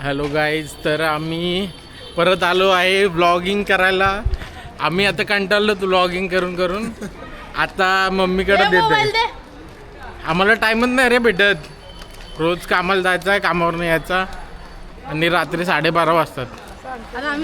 Hello guys, तर आम्ही परत आलो आहे व्लॉगिंग करायला. आम्ही आता कंटाळलो तू व्लॉगिंग करून करून. आता मम्मीकडे देते. आम्हाला टाईमच नाही रे भेटत. रोज कामाला जायचं आहे, कामावर यायचा आणि रात्री 12:30 वाजतात.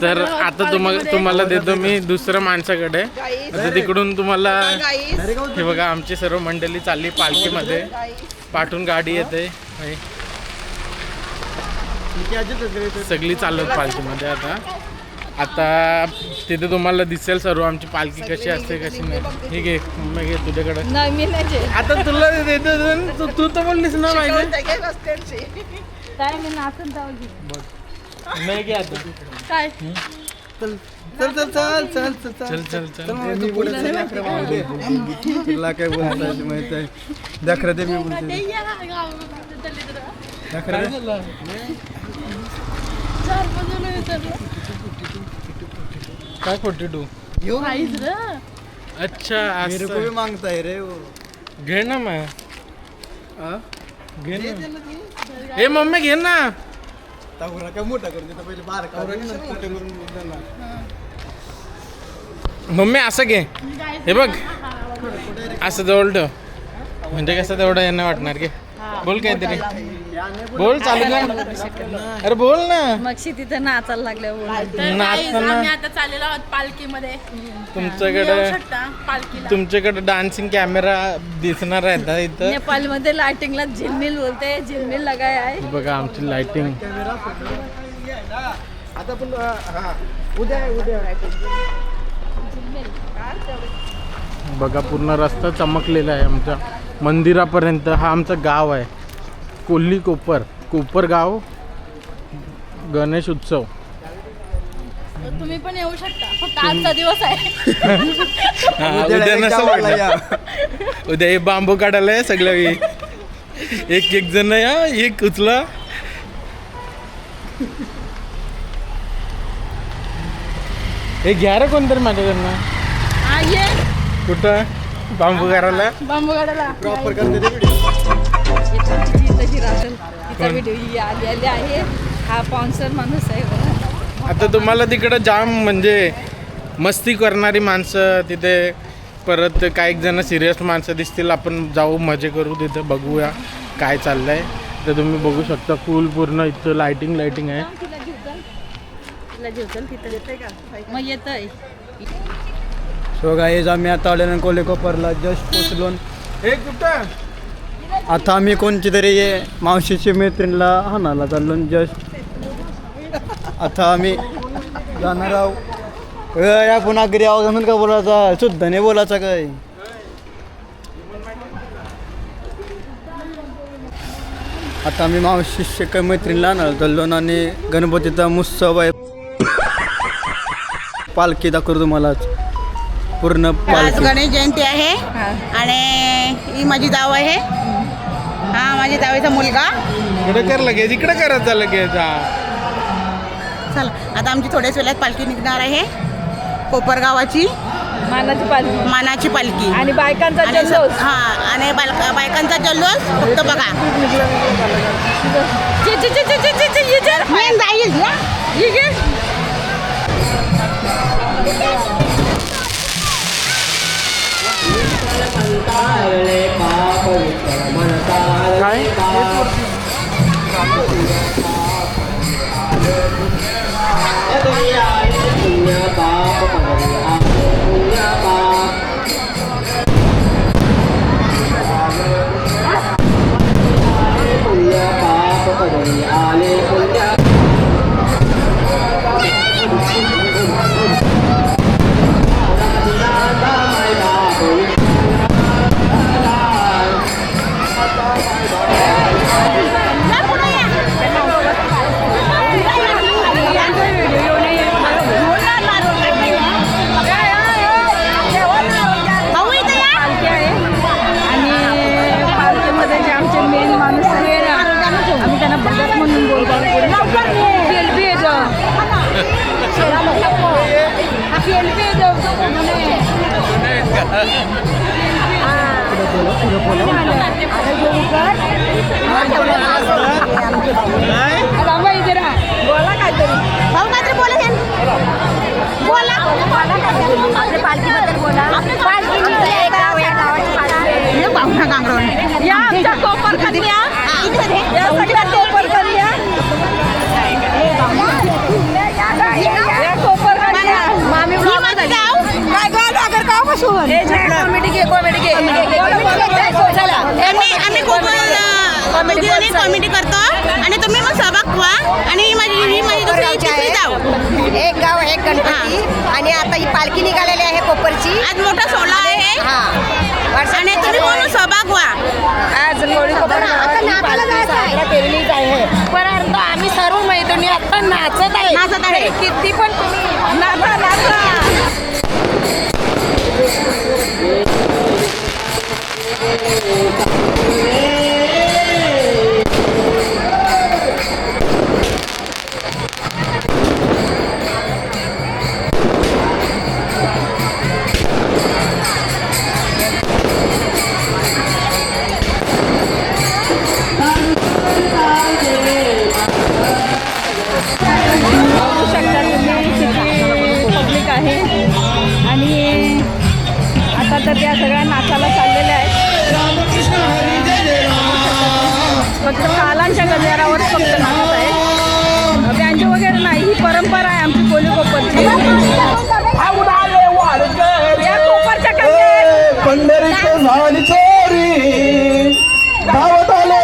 तर आता तुम्हाला देतो मी दुसऱ्या माणसाकडे. आता तिकडून तुम्हाला हे बघा, आमची सर्व मंडळी चालली पालखीमध्ये. पाठून गाडी येते, सगळी चालत पालखीमध्ये. आता तिथे तुम्हाला दिसेल सर्व आमची पालखी कशी असते कशी नाही. ठीक आहे, मग घे तुझ्याकडे. आता तुला देतो, तू तर बोललीस ना माहिती नाही घे आता. काय चल चल चल चल चल चल चल चल चल. तुला काय बोलताय माहित आहे? दाखरा दे, मी बोलते दाखरा दे. काय 42? अच्छा, मेरे को भी मांगता है रे वो. घे ना मग. घे ना. ए मम्मी घे ना. तावरा काय मोठा करून देतो पहिले, बारका करून मम्मी असं घे. हे बघ, असं जवळ ठेव, म्हणजे कसं तेवढं यांना वाटणार. घे, बोल काहीतरी बोल. चालू ना, अरे बोल ना. मग तिथे नाचायला लागल्या. नाचताना आता चाललेलो आहोत पालखीमध्ये. तुमच्याकडे डान्सिंग कॅमेरा दिसणार आहे आता इथं. नेपाळमध्ये लाइटिंगला झिलमिल बोलते, झिलमिल लगाय आहे. बघा आमची लाइटिंग. आता पण उद्या बघा पूर्ण रस्ता चमकलेला आहे आमच्या मंदिरापर्यंत. हा आमचं गाव आहे, कोल्ही कोपर गाव. गणेश उत्सव. तुम्ही पण येऊ शकता, फक्त आजचा दिवस आहे. उद्या नसेल वाटलं. उद्या हे बांबू काढायला आहे सगळं. एक जण या, एक उचला. हे घ्या रे कोणतरी माझ्याकडनं. कुठं बांबू करायला? बांबू काढायला प्रॉपर करते ते व्हिडिओ आलेले आहे. हा स्पॉन्सर माणूस आहे. आता तुम्हाला तिकडं जाम म्हणजे मस्ती करणारी माणसं तिथे, परत काही जण सिरियस माणसं दिसतील. आपण जाऊ, मजे करू, तिथे बघूया काय चाललंय. तर तुम्ही बघू शकता फुल पूर्ण इथं लाइटिंग आहे. मग येतंय. सो गाईज, आम्ही आता आल्यानं कोल्हे कोपरला जस्ट पोचलो. हे कुठं? आता आम्ही कोणची तरी मावशीची मैत्रिणीला हाणाला चाललो. जस्ट आता आम्ही जाणार आहोत. या पुन्हा घरी आवाज म्हणून का बोलायचा, शुद्ध नाही बोलायचा काय. आता आम्ही मावशीची काही मैत्रिणीला आणायला चाललो आणि गणपतीचा उत्सव आहे. पालखी दाखवतो तुम्हाला पूर्ण आज पालखी. गणेश जयंती आहे आणि ही माझी जाव आहे. हा माझी जावेचा मुलगा. इकडे कर लगेच, इकडे करायचं लगेच. चला आता आमची थोड्याच वेळात पालखी निघणार आहे. कोपरगावाची मानाची पालखी आणि बायकांचा आणि हा आणि बायकांचा जल्लोष फक्त बघा. मेन जाईल काय? Apa itu? कॉमेडी घे चला आम्ही खूप कॉमेडी करतो आणि तुम्ही मग सहभाग व्हा. आणि ही माझी दुसरी तिसरी जाऊ. एक गाव एक गणपती आणि आता ही पालखी निघालेली आहे कोपरची. आज मोठा सोहळा आहे आणि तुम्ही म्हणून सहभाग व्हा. आज होळी परंतु आम्ही सर्व मैत्रिणी आता नाचत आहे किती पण तुम्ही नाचा. पब्लिक आहे आणि आता तर त्या सगळ्या नाचाला चाललेल्या आहेत. फक्त तालांच्या गजरावर फक्त नाचत आहे. बँजो वगैरे नाही. ही परंपरा आहे आमची कोली कोपरची. या कोपरच्या कन्या पंढरीचं झाली चोरी धावत आले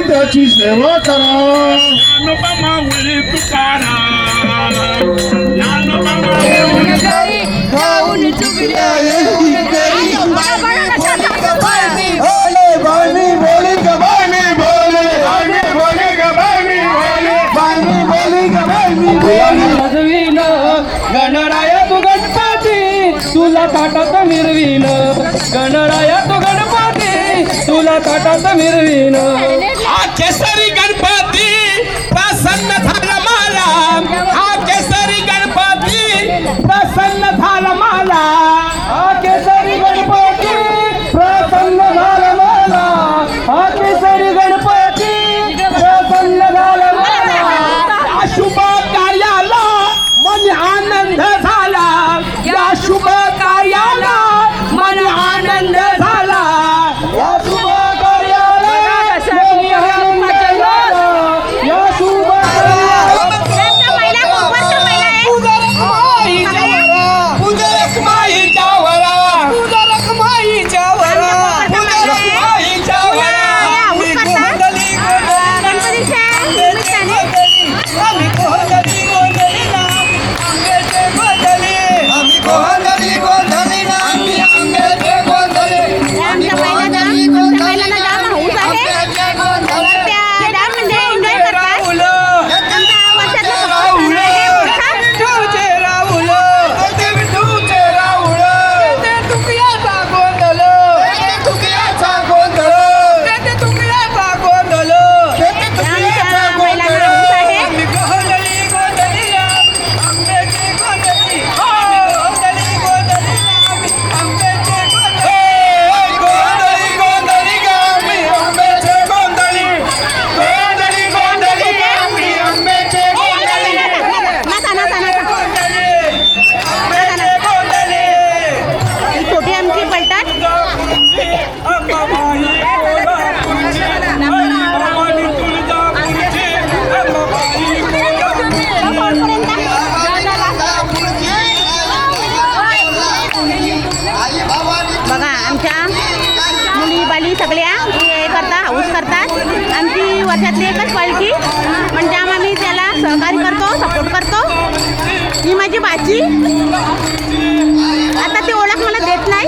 त्याची सेवा करा. गणराया तू गणपती तुला ताटात मिरवीन. गणराया तू गणपती तुला ताटात मिरवीन. हा केसरी गणपती प्रसन्न झाला मला. हा केसरी गणपती प्रसन्न झाला मला. हा केसरी गणपती प्रसन्न झाला मला. हा केसरी गणपती प्रसन्न झाला मला. या शुभ कार्याला मन आनंद झाला. या शुभ कार्याला मन आनंद झाला. या शुभ कार्याला मन आनंद झाला. या शुभ वर्षातली एकच पालखी म्हणजे आम्ही त्याला सहकार्य करतो, सपोर्ट करतो. ही माझी बाची. आता ती ओळख मला देत नाही.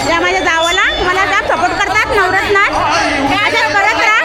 त्या माझ्या जावाला मला जाम सपोर्ट करतात नवरत्नात. अशाच करत राहा.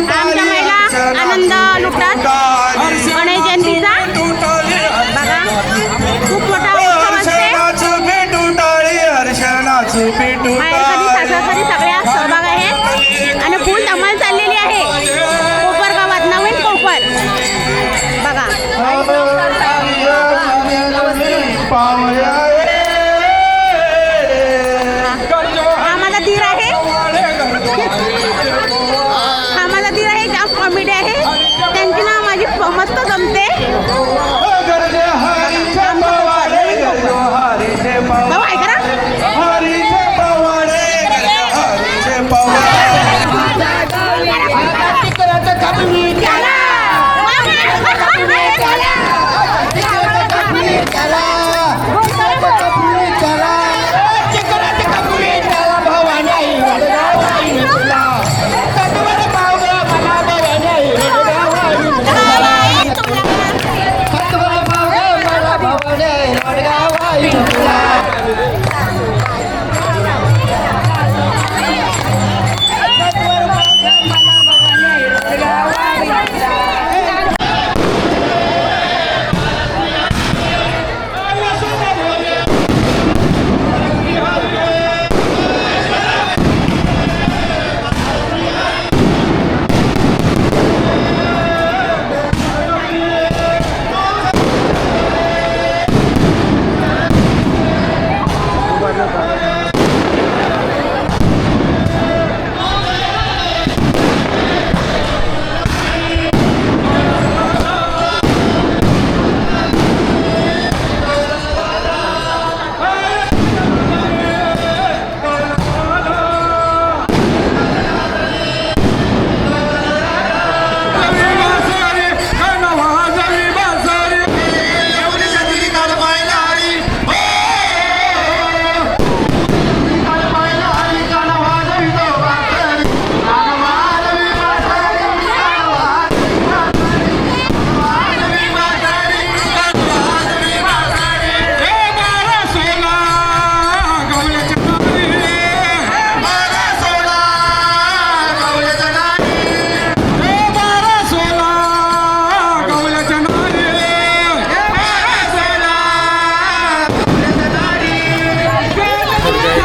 आमच्या महिला आनंद लुटतात गणेश जयंतीचा. बघा खूप मोठा उत्सव असते. माहेरकरी सासरकरी सगळ्या सहभाग आहेत आणि फुल धमाल चाललेली आहे कोपर गावात. नवीन कोपर बघा. हा माझा धीर आहे. हा माझा धीर आहे. जाम कॉमेडी आहे. त्यांची ना माझी मस्त जमते. भाऊ ऐका ना.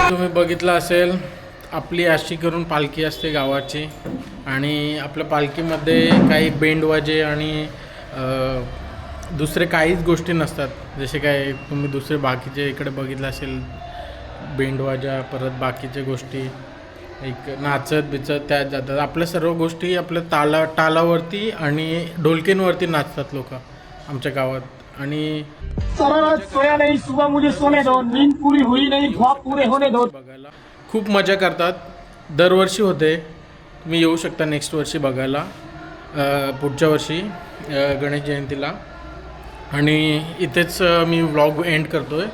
तुम्ही बघितलं असेल आपली अशी करून पालखी असते गावाची आणि आपल्या पालखीमध्ये काही बेंडवाजे आणि दुसरे काहीच गोष्टी नसतात. जसे काय तुम्ही दुसरे बाकीचे इकडे बघितलं असेल बेंडवाजा परत बाकीच्या गोष्टी एक नाचत बिचत त्यात जातात. आपल्या सर्व गोष्टी आपल्या तालावरती आणि ढोलकींवरती नाचतात लोक आमच्या गावात. आणि सोया नहीं सुबह मुझे सोने दो, नींद पूरी हुई नहीं ख्वाब पूरे होने दो. बघायला खूप मजा करतात. दरवर्षी होते. तुम्ही येऊ शकता नेक्स्ट वर्षी बघायला पुढच्या वर्षी गणेश जयंतीला. आणि इथेच मी व्लॉग एंड करतोय.